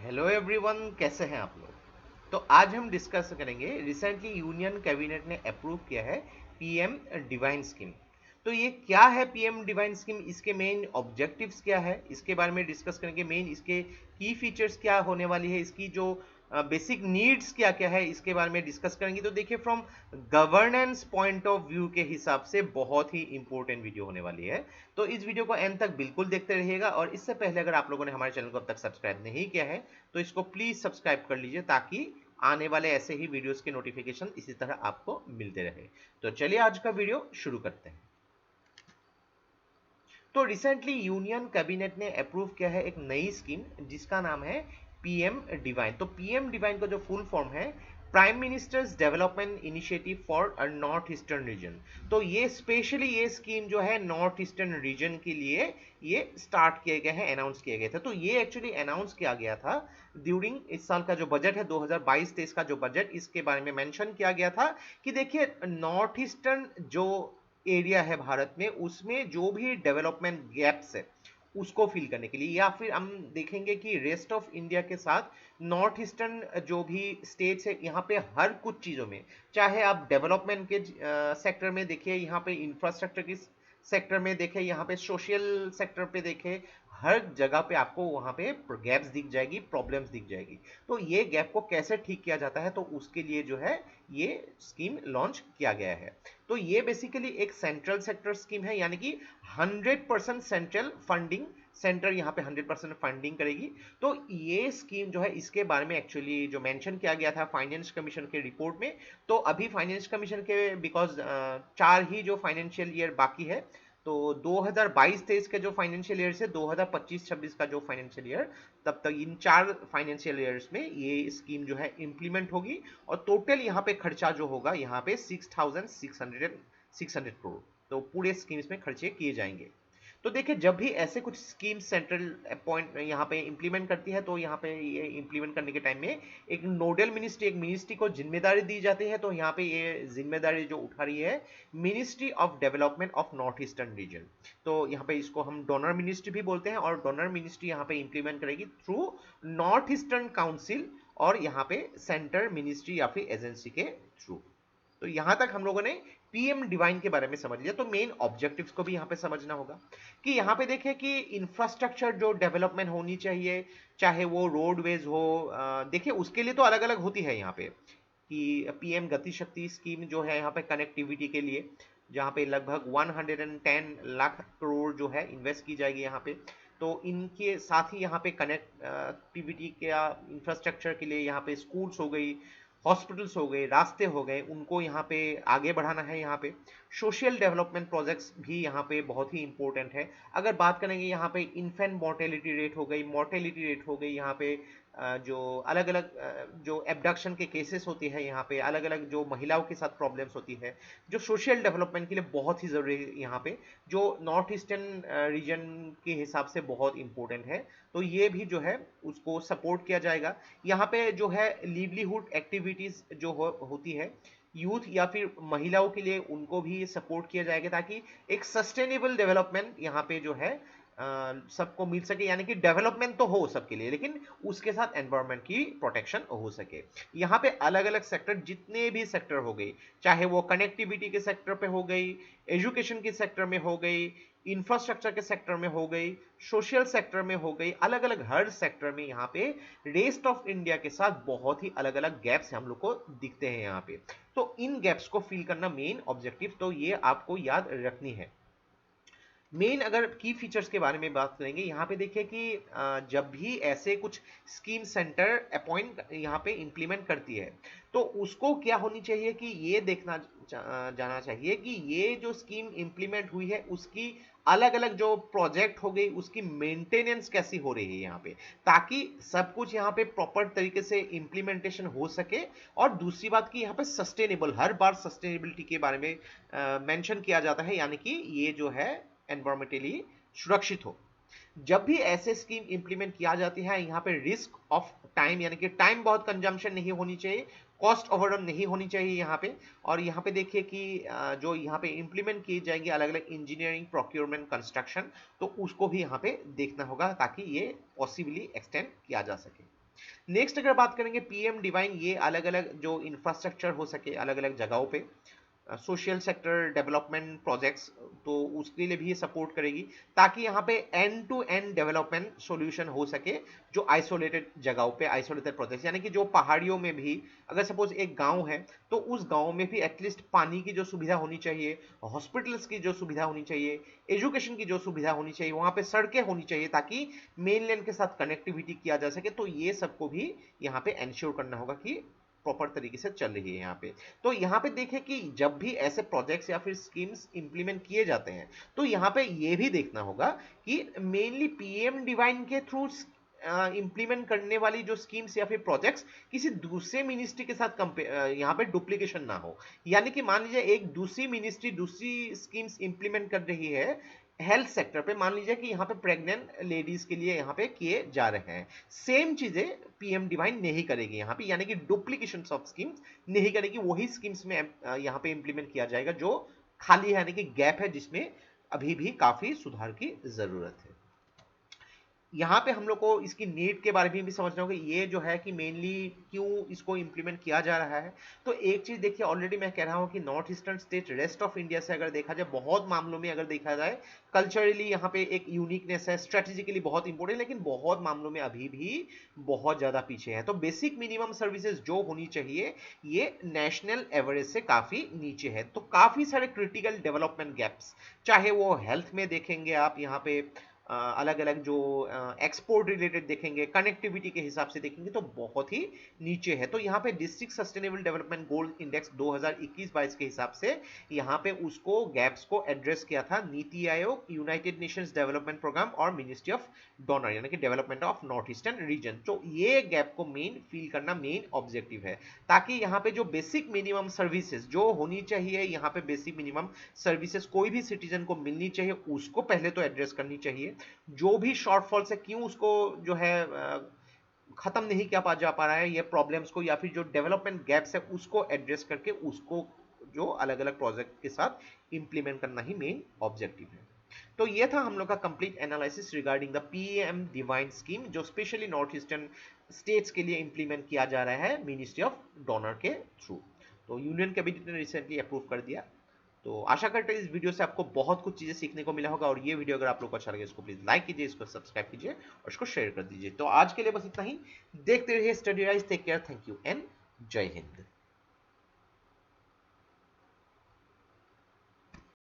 Hello everyone, कैसे हैं आप लोग। तो आज हम डिस्कस करेंगे, रिसेंटली यूनियन कैबिनेट ने अप्रूव किया है पीएम डिवाइन स्कीम। तो ये क्या है पीएम डिवाइन स्कीम, इसके मेन ऑब्जेक्टिव्स क्या है, इसके बारे में डिस्कस करेंगे। मेन इसके की फीचर्स क्या होने वाली है, इसकी जो बेसिक नीड्स क्या क्या है, इसके बारे में डिस्कस करेंगे। तो देखिए, from governance point of view के हिसाब से बहुत ही इंपॉर्टेंट वीडियो होने वाली है। तो इस वीडियो को एंड तक बिल्कुल देखते रहिएगा। और इससे पहले अगर आप लोगों ने हमारे चैनल को अब तक सब्सक्राइब नहीं किया है तो इसको प्लीज सब्सक्राइब कर लीजिए, ताकि आने वाले ऐसे ही वीडियोस के नोटिफिकेशन इसी तरह आपको मिलते रहे। तो चलिए आज का वीडियो शुरू करते हैं। तो रिसेंटली यूनियन कैबिनेट ने अप्रूव किया है एक नई स्कीम जिसका नाम है पीएम डिवाइन। तो पीएम डिवाइन का जो फुल फॉर्म है, prime ministers development initiative for a north eastern region. तो ये स्पेशली ये स्कीम जो है नॉर्थ ईस्टर्न रीजन के लिए ये स्टार्ट किए गए हैं, अनाउंस किए गए थे। तो ये एक्चुअली अनाउंस किया गया था ड्यूरिंग इस साल का जो बजट है 2022-23 का जो बजट, इसके बारे में मेंशन किया गया था कि देखिए, नॉर्थ ईस्टर्न जो एरिया है भारत में, उसमें जो भी डेवलपमेंट गैप्स है उसको फिल करने के लिए, या फिर हम देखेंगे कि रेस्ट ऑफ इंडिया के साथ नॉर्थ ईस्टर्न जो भी स्टेट्स है, यहाँ पे हर कुछ चीज़ों में, चाहे आप डेवलपमेंट के सेक्टर में देखिए, यहाँ पे इंफ्रास्ट्रक्चर की सेक्टर में देखें, यहाँ पे सोशल सेक्टर पे देखें, हर जगह पे आपको वहाँ पे गैप्स दिख जाएगी, प्रॉब्लम्स दिख जाएगी। तो ये गैप को कैसे ठीक किया जाता है, तो उसके लिए जो है ये स्कीम लॉन्च किया गया है। तो ये बेसिकली एक सेंट्रल सेक्टर स्कीम है, यानी कि 100% सेंट्रल फंडिंग, सेंटर यहाँ पे 100% फंडिंग करेगी। तो ये स्कीम जो है, इसके बारे में एक्चुअली जो मेंशन किया गया था फाइनेंस कमीशन के रिपोर्ट में। तो अभी फाइनेंस कमीशन के बिकॉज 4 ही जो फाइनेंशियल ईयर बाकी है, तो 2022-23 के जो फाइनेंशियल ईयर से 2025-26 का जो फाइनेंशियल ईयर, तब तक इन 4 फाइनेंशियल ईयर्स में ये स्कीम जो है इंप्लीमेंट होगी। और टोटल यहाँ पे खर्चा जो होगा, यहाँ पे 6,600 करोड़, तो पूरे स्कीम्स में खर्चे किए जाएंगे। तो देखिए, जब भी ऐसे कुछ स्कीम सेंट्रल पॉइंट यहाँ पे इंप्लीमेंट करती है, तो यहाँ पे ये इंप्लीमेंट करने के टाइम में एक नोडल मिनिस्ट्री, एक मिनिस्ट्री को जिम्मेदारी दी जाती है। तो यहाँ पे ये जिम्मेदारी जो उठा रही है ministry of development of north eastern region. तो यहाँ पे इसको हम डोनर मिनिस्ट्री भी बोलते हैं, और डोनर मिनिस्ट्री यहाँ पे इंप्लीमेंट करेगी थ्रू नॉर्थ ईस्टर्न काउंसिल, और यहाँ पे सेंटर मिनिस्ट्री या फिर एजेंसी के थ्रू। तो यहां तक हम लोगों ने पीएम डिवाइन के बारे में समझ लिया। तो मेन ऑब्जेक्टिव्स को भी यहाँ पे समझना होगा कि यहाँ पे देखें कि इंफ्रास्ट्रक्चर जो डेवलपमेंट होनी चाहिए, चाहे वो रोडवेज हो, देखिए उसके लिए तो अलग अलग होती है यहाँ पे, कि पीएम गति शक्ति स्कीम जो है यहाँ पे कनेक्टिविटी के लिए, जहाँ पे लगभग 110 लाख करोड़ जो है इन्वेस्ट की जाएगी यहाँ पे। तो इनके साथ ही यहाँ पे कनेक्टिविटी के इंफ्रास्ट्रक्चर के लिए यहाँ पे स्कूल्स हो गई, हॉस्पिटल्स हो गए, रास्ते हो गए, उनको यहाँ पे आगे बढ़ाना है। यहाँ पे सोशल डेवलपमेंट प्रोजेक्ट्स भी यहाँ पे बहुत ही इंपॉर्टेंट है। अगर बात करेंगे यहाँ पे इन्फेंट मोर्टेलिटी रेट हो गई, मोर्टेलिटी रेट हो गई, यहाँ पे जो अलग अलग जो एबडक्शन के केसेस होती है, यहाँ पे अलग अलग जो महिलाओं के साथ प्रॉब्लम्स होती है, जो सोशल डेवलपमेंट के लिए बहुत ही ज़रूरी है यहाँ पे, जो नॉर्थ ईस्टर्न रीजन के हिसाब से बहुत इंपॉर्टेंट है। तो ये भी जो है उसको सपोर्ट किया जाएगा। यहाँ पे जो है लिवलीहुड एक्टिविटीज़ जो होती है यूथ या फिर महिलाओं के लिए, उनको भी सपोर्ट किया जाएगा, ताकि एक सस्टेनेबल डेवलपमेंट यहाँ पे जो है सबको मिल सके। यानी कि डेवलपमेंट तो हो सबके लिए, लेकिन उसके साथ एनवायरनमेंट की प्रोटेक्शन हो सके। यहाँ पे अलग अलग सेक्टर, जितने भी सेक्टर हो गई, चाहे वो कनेक्टिविटी के सेक्टर पे हो गई, एजुकेशन के सेक्टर में हो गई, इंफ्रास्ट्रक्चर के सेक्टर में हो गई, सोशल सेक्टर में हो गई, अलग अलग हर सेक्टर में यहाँ पे रेस्ट ऑफ इंडिया के साथ बहुत ही अलग अलग गैप्स हम लोग को दिखते हैं यहाँ पे। तो इन गैप्स को फिल करना मेन ऑब्जेक्टिव, तो ये आपको याद रखनी है। मेन अगर की फीचर्स के बारे में बात करेंगे, यहाँ पे देखिए कि जब भी ऐसे कुछ स्कीम सेंटर अपॉइंट यहाँ पे इंप्लीमेंट करती है, तो उसको क्या होनी चाहिए कि ये देखना जाना चाहिए कि ये जो स्कीम इंप्लीमेंट हुई है, उसकी अलग अलग जो प्रोजेक्ट हो गई, उसकी मेंटेनेंस कैसी हो रही है यहाँ पे, ताकि सब कुछ यहाँ पे प्रॉपर तरीके से इंप्लीमेंटेशन हो सके। और दूसरी बात कि यहाँ पे सस्टेनेबल, हर बार सस्टेनेबिलिटी के बारे में मेंशन किया जाता है, यानी कि ये जो है एनवायरमेंटली सुरक्षित हो। जब भी ऐसे स्कीम इंप्लीमेंट किया जाती है, यहाँ पे रिस्क ऑफ टाइम, यानी कि टाइम बहुत कंजम्पशन नहीं होनी चाहिए, कॉस्ट ओवररन नहीं होनी चाहिए यहाँ पे। और यहाँ पे देखिए कि जो यहाँ पे इंप्लीमेंट की जाएंगी अलग अलग इंजीनियरिंग, प्रोक्योरमेंट, कंस्ट्रक्शन, तो उसको भी यहाँ पे देखना होगा, ताकि ये पॉसिबली एक्सटेंड किया जा सके। नेक्स्ट अगर बात करेंगे पीएम डिवाइन, ये अलग अलग जो इंफ्रास्ट्रक्चर हो सके अलग अलग जगहों पे, सोशल सेक्टर डेवलपमेंट प्रोजेक्ट्स, तो उसके लिए भी ये सपोर्ट करेगी ताकि यहाँ पे end to end development solution हो सके जो आइसोलेटेड जगहों पे, आइसोलेटेड प्रोजेक्ट्स, यानी कि जो पहाड़ियों में भी अगर सपोज एक गांव है तो उस गांव में भी एटलीस्ट पानी की जो सुविधा होनी चाहिए, हॉस्पिटल्स की जो सुविधा होनी चाहिए, एजुकेशन की जो सुविधा होनी चाहिए, वहां पे सड़कें होनी चाहिए ताकि मेनलैंड के साथ कनेक्टिविटी किया जा सके। तो ये सबको भी यहाँ पे एंश्योर करना होगा कि प्रॉपर तरीके से चल रही है यहाँ पे। तो यहाँ पे देखें कि जब भी ऐसे प्रोजेक्ट्स या फिर स्कीम्स इंप्लीमेंट किए जाते हैं तो यहाँ पे ये भी देखना होगा कि मेनली पीएम डिवाइन के थ्रू इंप्लीमेंट करने वाली जो स्कीम्स या फिर प्रोजेक्ट्स किसी दूसरे मिनिस्ट्री के साथ यहाँ पे डुप्लीकेशन ना हो। यानी कि मान लीजिए एक दूसरी मिनिस्ट्री दूसरी स्कीम्स इंप्लीमेंट कर रही है हेल्थ सेक्टर पे, मान लीजिए कि यहाँ पे प्रेग्नेंट लेडीज के लिए यहाँ पे किए जा रहे हैं, सेम चीजें पीएम डिवाइन नहीं करेगी यहाँ पे, यानी कि डुप्लीकेशन ऑफ स्कीम्स नहीं करेगी, वही स्कीम्स में यहाँ पे इंप्लीमेंट किया जाएगा जो खाली है, यानी कि गैप है जिसमें अभी भी काफी सुधार की जरूरत है। यहाँ पे हम लोग को इसकी नीड के बारे में भी समझना होगा, ये जो है कि मेनली क्यों इसको इंप्लीमेंट किया जा रहा है। तो एक चीज देखिए, ऑलरेडी मैं कह रहा हूँ कि north eastern state rest of India से अगर देखा जाए, बहुत मामलों में अगर देखा जाए कल्चरली यहाँ पे एक यूनिकनेस है, स्ट्रेटेजिकली बहुत इंपॉर्टेंट, लेकिन बहुत मामलों में अभी भी बहुत ज्यादा पीछे है। तो बेसिक मिनिमम सर्विसेज जो होनी चाहिए ये नेशनल एवरेज से काफी नीचे है। तो काफी सारे क्रिटिकल डेवलपमेंट गैप्स, चाहे वो हेल्थ में देखेंगे आप यहाँ पे अलग अलग जो एक्सपोर्ट रिलेटेड देखेंगे, कनेक्टिविटी के हिसाब से देखेंगे तो बहुत ही नीचे है। तो यहाँ पे district sustainable development goal index 2021-22 के हिसाब से यहाँ पे उसको गैप्स को एड्रेस किया था NITI Aayog, United Nations development programme और मिनिस्ट्री ऑफ डोनर यानी कि development of north eastern region. तो ये गैप को मेन फील करना मेन ऑब्जेक्टिव है, ताकि यहाँ पे जो बेसिक मिनिमम सर्विसेज जो होनी चाहिए, यहाँ पे बेसिक मिनिमम सर्विसेज कोई भी सिटीजन को मिलनी चाहिए, उसको पहले तो एड्रेस करनी चाहिए। जो भी शॉर्टफॉल से क्यों उसको जो है खत्म नहीं किया जा पा रहा है ये प्रॉब्लम्स को, या फिर जो डेवलपमेंट गैप्स है उसको एड्रेस करके उसको जो अलग अलग प्रोजेक्ट के साथ इंप्लीमेंट करना ही मेन ऑब्जेक्टिव है। तो ये था हम लोग का complete analysis regarding the PM divine scheme जो स्पेशली नॉर्थ ईस्टर्न स्टेट्स के लिए इंप्लीमेंट किया जा रहा है मिनिस्ट्री ऑफ डोनर के थ्रू। तो यूनियन कैबिनेट ने रिसेंटली अप्रूव कर दिया। तो आशा करते हैं इस वीडियो से आपको बहुत कुछ चीजें सीखने को मिला होगा, और ये वीडियो अगर आप लोग को अच्छा लगे इसको प्लीज लाइक कीजिए, इसको सब्सक्राइब कीजिए और इसको शेयर कर दीजिए। तो आज के लिए बस इतना ही, देखते रहिए study rise, take care, thank you and जय हिंद।